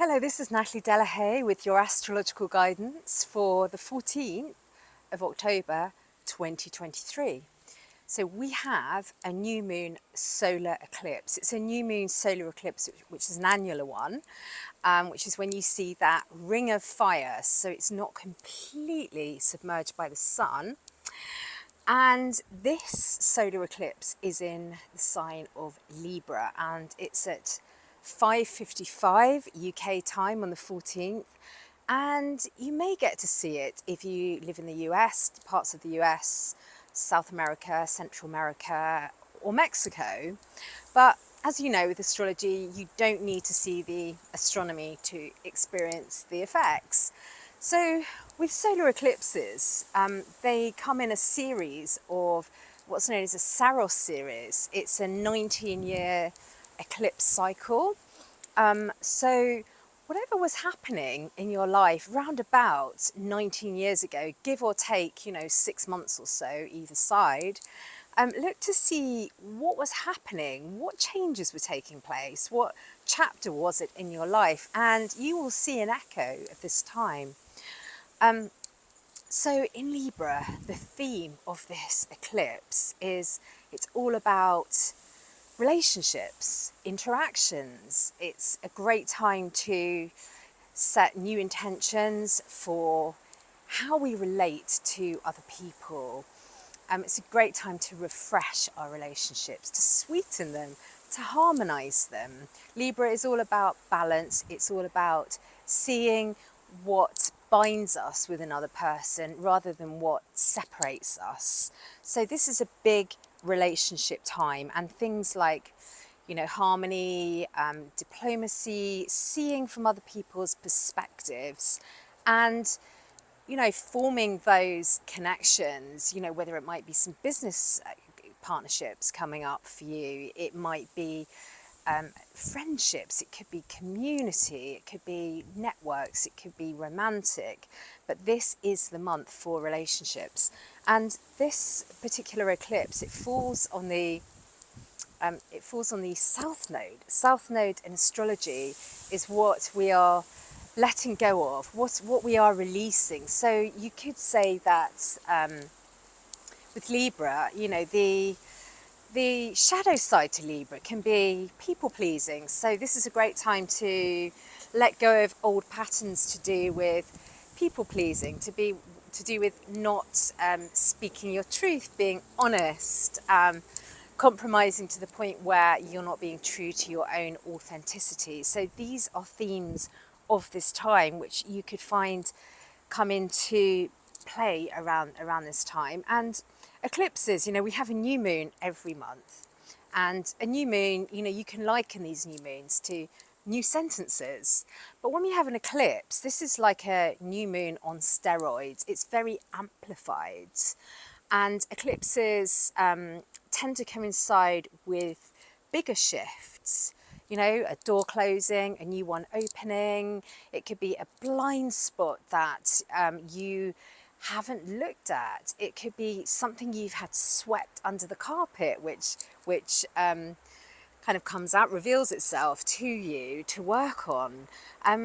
Hello, this is Natalie Delahaye with your astrological guidance for the 14th of October 2023. So we have a new moon solar eclipse. It's a new moon solar eclipse, which is an annular one, which is when you see that ring of fire. So it's not completely submerged by the sun. And this solar eclipse is in the sign of Libra, and it's at 5:55 UK time on the 14th. And you may get to see it if you live in the US, parts of the US, South America, Central America, or Mexico. But as you know, with astrology, you don't need to see the astronomy to experience the effects. So with solar eclipses, they come in a series of what's known as a Saros series. It's a 19-year eclipse cycle. So whatever was happening in your life round about 19 years ago, give or take, 6 months or so either side, look to see what was happening, what changes were taking place, what chapter was it in your life, and you will see an echo of this time. So in Libra, the theme of this eclipse is it's all about relationships, interactions. It's a great time to set new intentions for how we relate to other people. It's a great time to refresh our relationships, to sweeten them, to harmonize them. Libra is all about balance. It's all about seeing what binds us with another person rather than what separates us. So this is a big relationship time, and things like harmony, diplomacy, seeing from other people's perspectives, and forming those connections, whether it might be some business partnerships coming up for you, it might be friendships, it could be community, it could be networks, it could be romantic, but this is the month for relationships. And this particular eclipse, it falls on the South Node. South Node in astrology is what we are letting go of, what we are releasing. So you could say that with Libra, the shadow side to Libra can be people pleasing. So this is a great time to let go of old patterns to do with people pleasing, to do with not speaking your truth, being honest, compromising to the point where you're not being true to your own authenticity. So these are themes of this time which you could find come into play around this time. And eclipses, we have a new moon every month, and a new moon, you can liken these new moons to new sentences. But when we have an eclipse, this is like a new moon on steroids. It's very amplified, and eclipses tend to coincide with bigger shifts. A door closing, a new one opening. It could be a blind spot that you haven't looked at. It could be something you've had swept under the carpet, which kind of comes out, reveals itself to you to work on.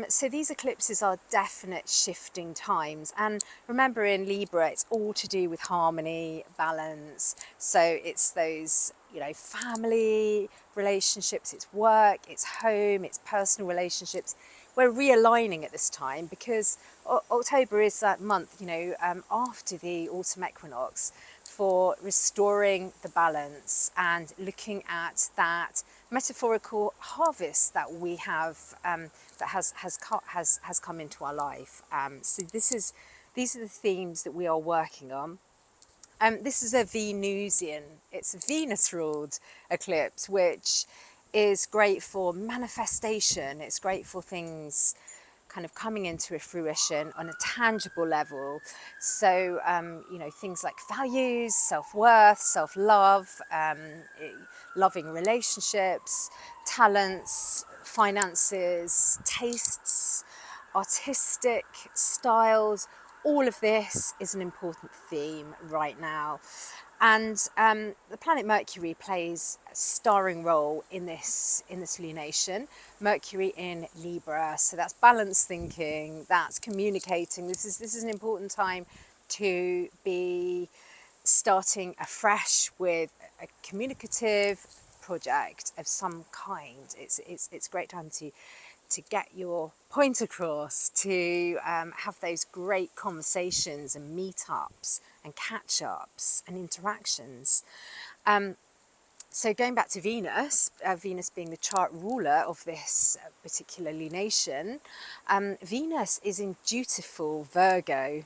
So these eclipses are definite shifting times. And remember, in Libra, it's all to do with harmony, balance. So it's those, family relationships, it's work, it's home, it's personal relationships. We're realigning at this time because October is that month, after the autumn equinox, for restoring the balance and looking at that metaphorical harvest that we have, that has come into our life. So these are the themes that we are working on. This is a Venusian, it's a Venus-ruled eclipse, which is great for manifestation. It's great for things kind of coming into a fruition on a tangible level. So, things like values, self-worth, self-love, loving relationships, talents, finances, tastes, artistic styles. All of this is an important theme right now. And the planet Mercury plays a starring role in this lunation. Mercury in Libra, so that's balanced thinking, that's communicating. This is an important time to be starting afresh with a communicative project of some kind. It's a great time to get your point across, to have those great conversations and meetups and catch-ups and interactions. So going back to Venus, Venus being the chart ruler of this particular lunation, Venus is in dutiful Virgo.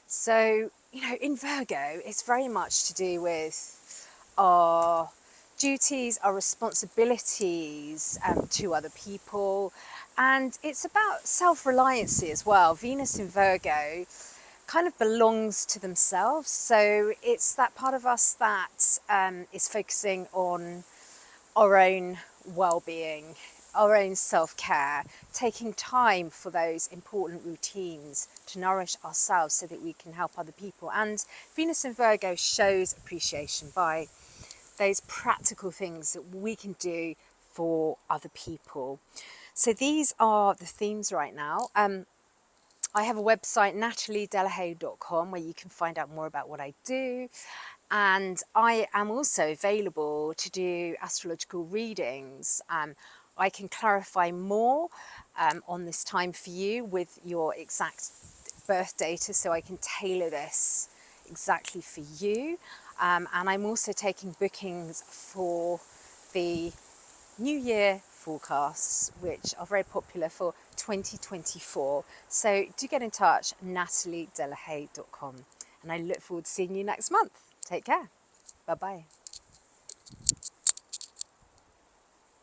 So, you know, in Virgo, it's very much to do with our duties, our responsibilities to other people, and it's about self-reliancy as well. Venus in Virgo kind of belongs to themselves, so it's that part of us that is focusing on our own well-being, our own self-care, taking time for those important routines to nourish ourselves so that we can help other people. And Venus in Virgo shows appreciation by those practical things that we can do for other people. So these are the themes right now. I have a website, nataliedelahaye.com, where you can find out more about what I do. And I am also available to do astrological readings. I can clarify more on this time for you with your exact birth data, so I can tailor this exactly for you. And I'm also taking bookings for the New Year forecasts, which are very popular for 2024. So do get in touch, nataliedelahaye.com. And I look forward to seeing you next month. Take care. Bye-bye.